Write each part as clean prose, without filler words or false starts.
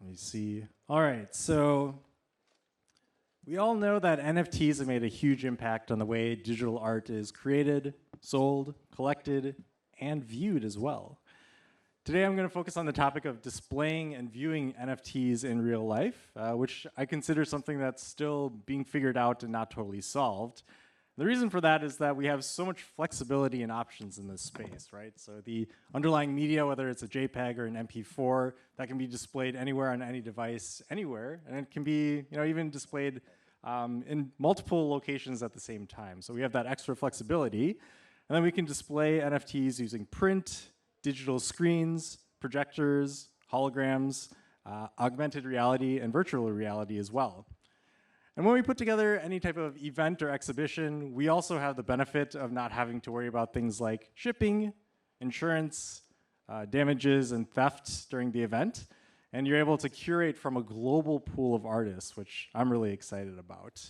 Let me see. All right, so we all know that NFTs have made a huge impact on the way digital art is created, sold, collected, and viewed as well. Today I'm going to focus on the topic of displaying and viewing NFTs in real life, which I consider something that's still being figured out and not totally solved. The reason for that is that we have so much flexibility and options in this space, right? So the underlying media, whether it's a JPEG or an MP4, that can be displayed anywhere on any device, anywhere, and it can be, even displayed in multiple locations at the same time. So we have that extra flexibility, and then we can display NFTs using print, digital screens, projectors, holograms, augmented reality, and virtual reality as well. And when we put together any type of event or exhibition, we also have the benefit of not having to worry about things like shipping, insurance, damages, and theft during the event. And you're able to curate from a global pool of artists, which I'm really excited about.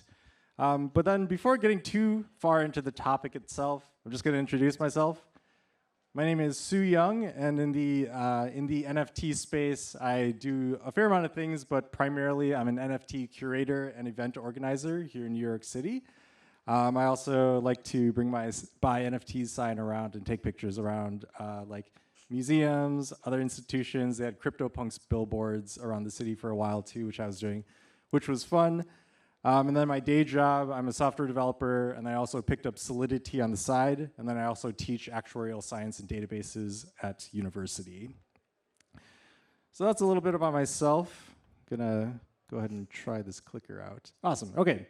But then before getting too far into the topic itself, I'm just going to introduce myself. My name is Soo-Young, and in the NFT space, I do a fair amount of things, but primarily I'm an NFT curator and event organizer here in New York City. I also like to bring my Buy NFTs sign around and take pictures around like museums, other institutions. They had CryptoPunks billboards around the city for a while too, which I was doing, which was fun. And then my day job, I'm a software developer, and I also picked up Solidity on the side, and then I also teach actuarial science and databases at university. So that's a little bit about myself. I'm gonna go ahead and try this clicker out. Awesome, okay.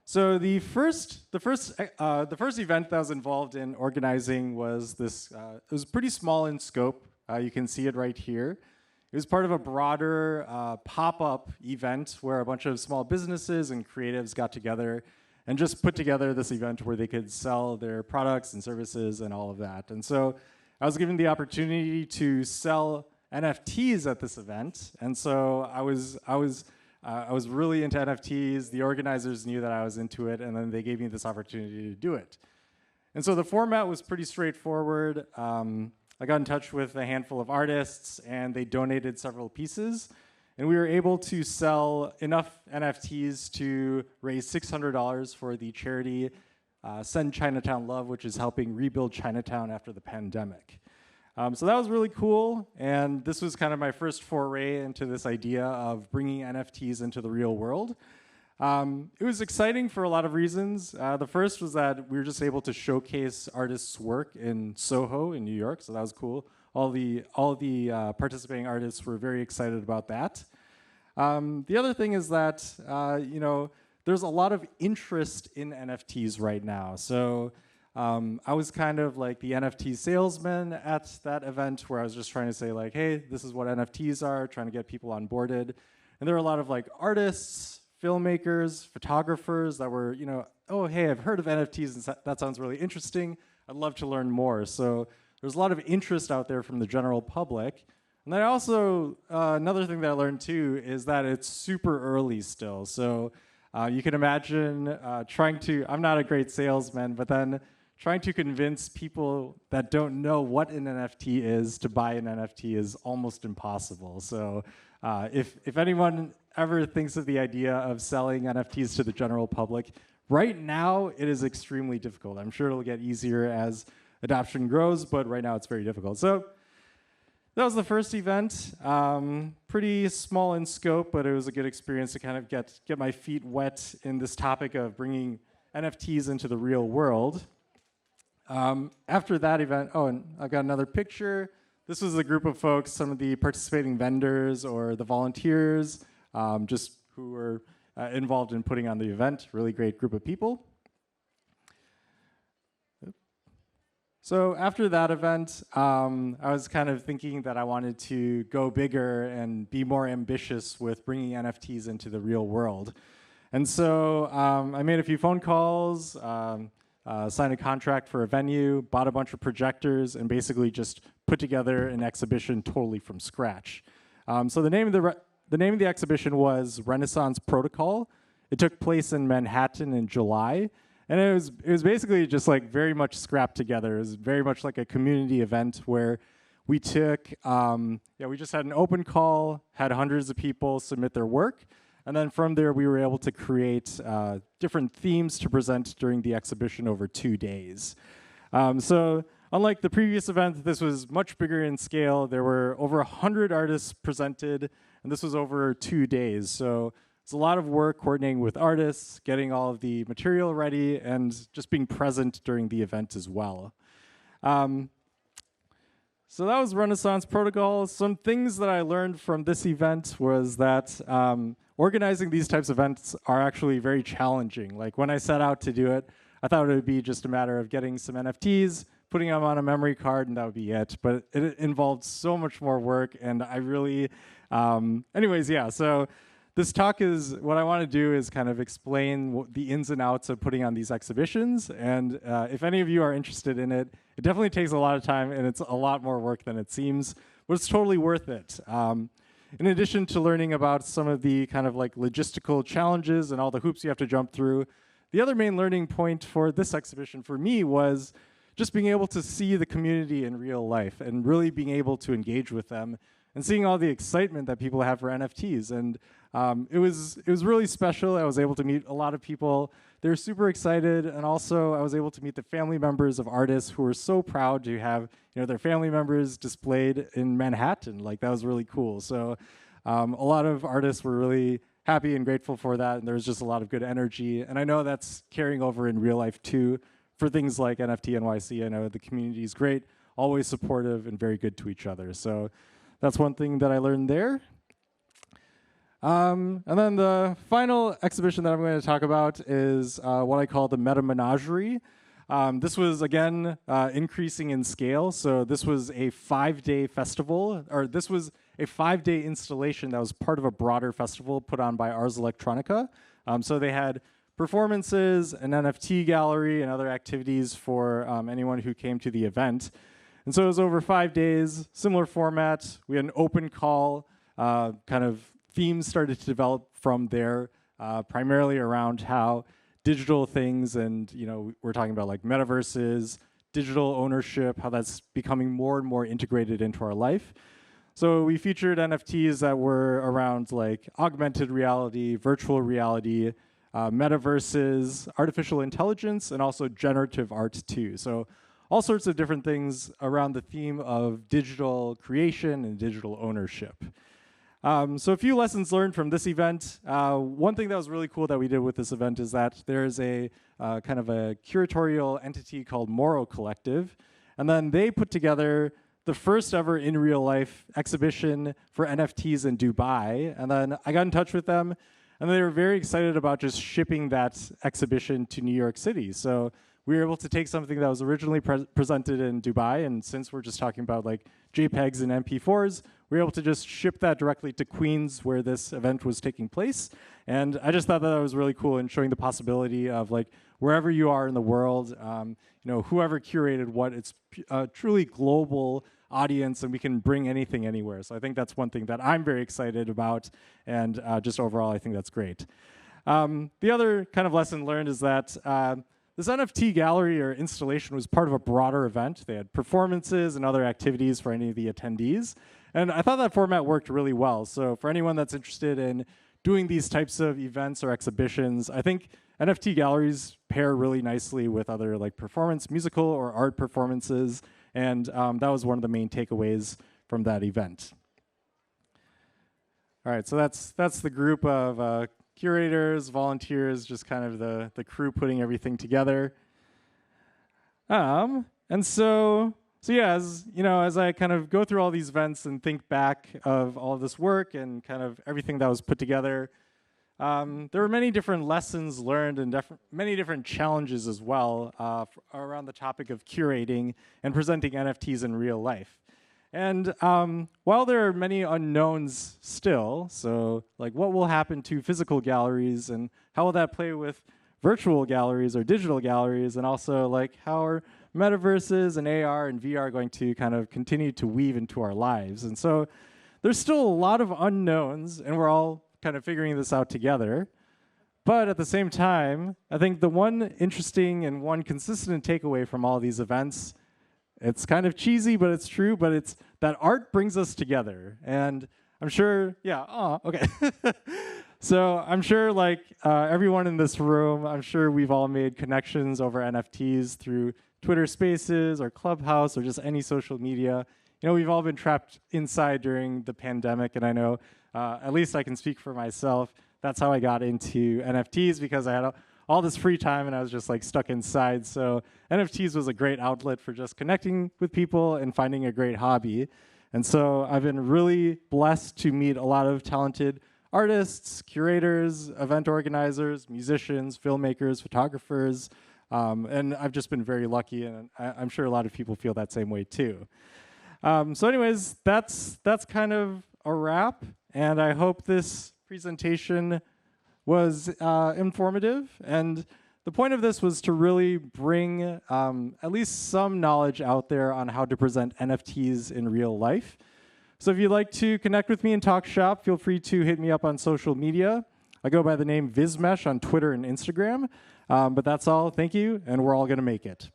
So the first event that I was involved in organizing was this, it was pretty small in scope. You can see it right here. It was part of a broader pop-up event where a bunch of small businesses and creatives got together and just put together this event where they could sell their products and services and all of that. And so I was given the opportunity to sell NFTs at this event. And so I was really into NFTs. The organizers knew that I was into it, and then they gave me this opportunity to do it. And so the format was pretty straightforward. I got in touch with a handful of artists, and they donated several pieces. And we were able to sell enough NFTs to raise $600 for the charity Send Chinatown Love, which is helping rebuild Chinatown after the pandemic. So that was really cool, and this was kind of my first foray into this idea of bringing NFTs into the real world. It was exciting for a lot of reasons. The first was that we were just able to showcase artists' work in Soho in New York, so that was cool. All the participating artists were very excited about that. The other thing is that there's a lot of interest in NFTs right now. So I was kind of like the NFT salesman at that event, where I was just trying to say like, hey, this is what NFTs are, trying to get people onboarded. And there were a lot of like artists, filmmakers, photographers that were, oh, hey, I've heard of NFTs, and that sounds really interesting. I'd love to learn more. So there's a lot of interest out there from the general public. And then also, another thing that I learned too is that it's super early still. So you can imagine I'm not a great salesman, but then trying to convince people that don't know what an NFT is to buy an NFT is almost impossible. So if anyone ever thinks of the idea of selling NFTs to the general public, right now it is extremely difficult. I'm sure it'll get easier as adoption grows, but right now it's very difficult. So that was the first event. Pretty small in scope, but it was a good experience to kind of get my feet wet in this topic of bringing NFTs into the real world. After that event, oh, and I got another picture. This was a group of folks, some of the participating vendors or the volunteers, just who were involved in putting on the event. Really great group of people. So after that event, I was kind of thinking that I wanted to go bigger and be more ambitious with bringing NFTs into the real world. And so I made a few phone calls, signed a contract for a venue, bought a bunch of projectors, and basically just put together an exhibition totally from scratch. So the name of the exhibition was Renaissance Protocol. It took place in Manhattan in July, and it was basically just like very much scrapped together. It was very much like a community event where we took, we just had an open call, had hundreds of people submit their work, and then from there we were able to create different themes to present during the exhibition over 2 days. So unlike the previous event, this was much bigger in scale. There were over 100 artists presented, and this was over 2 days. So it's a lot of work coordinating with artists, getting all of the material ready, and just being present during the event as well. So that was Renaissance Protocol. Some things that I learned from this event was that organizing these types of events are actually very challenging. Like when I set out to do it, I thought it would be just a matter of getting some NFTs, putting them on a memory card, and that would be it. But it involved so much more work, and I really, anyways, yeah, so this talk is, what I want to do is kind of explain the ins and outs of putting on these exhibitions, and if any of you are interested in it, it definitely takes a lot of time, and it's a lot more work than it seems, but it's totally worth it. In addition to learning about some of the kind of like logistical challenges and all the hoops you have to jump through, the other main learning point for this exhibition for me was just being able to see the community in real life and really being able to engage with them and seeing all the excitement that people have for NFTs. And it was really special. I was able to meet a lot of people. They were super excited, and also I was able to meet the family members of artists who were so proud to have their family members displayed in Manhattan. Like, that was really cool. So a lot of artists were really happy and grateful for that, and there was just a lot of good energy. And I know that's carrying over in real life too for things like NFT.NYC. I know the community is great, always supportive, and very good to each other. So that's one thing that I learned there. And then the final exhibition that I'm going to talk about is what I call the menagerie. This was, again, increasing in scale. So this was a 5-day festival, or this was a 5-day installation that was part of a broader festival put on by Ars Electronica. So they had performances, an NFT gallery, and other activities for anyone who came to the event. And so it was over 5 days, similar format. We had an open call, kind of themes started to develop from there, primarily around how digital things and, we're talking about like metaverses, digital ownership, how that's becoming more and more integrated into our life. So we featured NFTs that were around like augmented reality, virtual reality, metaverses, artificial intelligence, and also generative art too. So all sorts of different things around the theme of digital creation and digital ownership. So a few lessons learned from this event. One thing that was really cool that we did with this event is that there's a kind of a curatorial entity called Moro Collective, and then they put together the first ever in real life exhibition for NFTs in Dubai. And then I got in touch with them, and they were very excited about just shipping that exhibition to New York City. So we were able to take something that was originally presented in Dubai, and since we're just talking about like JPEGs and MP4s, we were able to just ship that directly to Queens, where this event was taking place. And I just thought that was really cool in showing the possibility of like wherever you are in the world, whoever curated what, it's a truly global audience, and we can bring anything anywhere. So I think that's one thing that I'm very excited about, and just overall, I think that's great. The other kind of lesson learned is that this NFT gallery or installation was part of a broader event. They had performances and other activities for any of the attendees. And I thought that format worked really well. So for anyone that's interested in doing these types of events or exhibitions, I think NFT galleries pair really nicely with other like performance, musical or art performances. And that was one of the main takeaways from that event. All right, so that's the group of curators, volunteers, just kind of the crew putting everything together. And so yeah, as I kind of go through all these events and think back of all of this work and kind of everything that was put together, there were many different lessons learned and many different challenges as well around the topic of curating and presenting NFTs in real life. And while there are many unknowns still, so like what will happen to physical galleries and how will that play with virtual galleries or digital galleries, and also like how are metaverses and AR and VR going to kind of continue to weave into our lives. And so there's still a lot of unknowns, and we're all kind of figuring this out together. But at the same time, I think the one interesting and one consistent takeaway from all these events, it's kind of cheesy, but it's true, but it's that art brings us together. And I'm sure, yeah, okay. So I'm sure like everyone in this room, I'm sure we've all made connections over NFTs through Twitter Spaces or Clubhouse or just any social media. You know, we've all been trapped inside during the pandemic, and I know, at least I can speak for myself, that's how I got into NFTs, because I had all this free time and I was just like stuck inside. So NFTs was a great outlet for just connecting with people and finding a great hobby. And so I've been really blessed to meet a lot of talented artists, curators, event organizers, musicians, filmmakers, photographers, and I've just been very lucky, and I'm sure a lot of people feel that same way too. So anyways, that's kind of a wrap, and I hope this presentation was informative. And the point of this was to really bring at least some knowledge out there on how to present NFTs in real life. So if you'd like to connect with me and talk shop, feel free to hit me up on social media. I go by the name Vizmesh on Twitter and Instagram. But that's all. Thank you, and we're all going to make it.